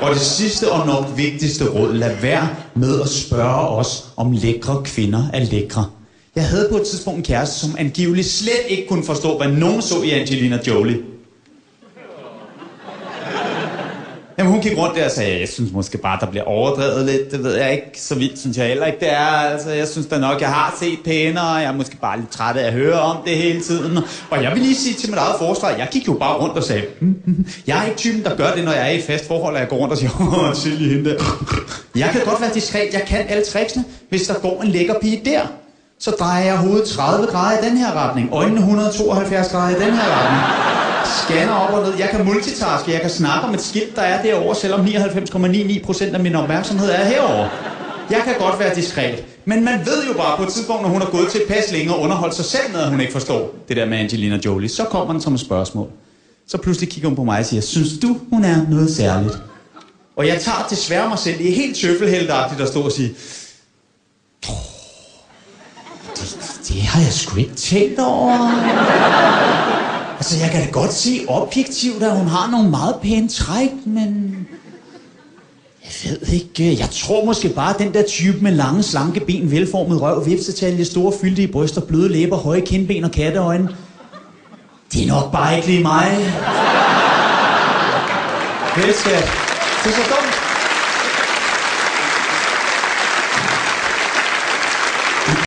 Og det sidste og nok vigtigste råd, lad være med at spørge os, om lækre kvinder er lækre. Jeg havde på et tidspunkt en kæreste, som angiveligt slet ikke kunne forstå, hvad nogen så i Angelina Jolie. Jamen hun gik rundt der og sagde, jeg synes måske bare, der bliver overdrevet lidt, det ved jeg ikke, så vildt synes jeg heller ikke, det er. Altså, jeg synes da nok, jeg har set pænere, jeg er måske bare lidt træt af at høre om det hele tiden. Og jeg vil lige sige til mit eget forsvar, jeg gik jo bare rundt og sagde, jeg er ikke typen, der gør det, når jeg er i fast forhold, og jeg går rundt og siger, Silje hende der. Jeg kan godt være diskret, jeg kan alle tricksene, hvis der går en lækker pige der. Så drejer jeg hovedet 30 grader i den her retning, øjnene 172 grader i den her retning. Scanner op og ned. Jeg kan multitaske. Jeg kan snakke om et skilt, der er derovre, selvom 99,99% af min opmærksomhed er herovre. Jeg kan godt være diskret. Men man ved jo bare på et tidspunkt, når hun er gået til et pas længe og underholdt sig selv med, at hun ikke forstår det der med Angelina Jolie. Så kommer den som et spørgsmål. Så pludselig kigger hun på mig og siger, synes du, hun er noget særligt? Og jeg tager desværre mig selv. Det er helt tøffelheltagtigt at stå og sige, det har jeg sgu ikke tænkt over. Altså, jeg kan da godt se objektivt, at hun har nogle meget pæne træk, men jeg ved ikke. Jeg tror måske bare, at den der type med lange, slanke ben, velformet røv, vipsetalje, store fyldige bryster, bløde læber, høje kindben og katteøjne, det er nok bare ikke lige mig. Vel, skat. Det er så dumt.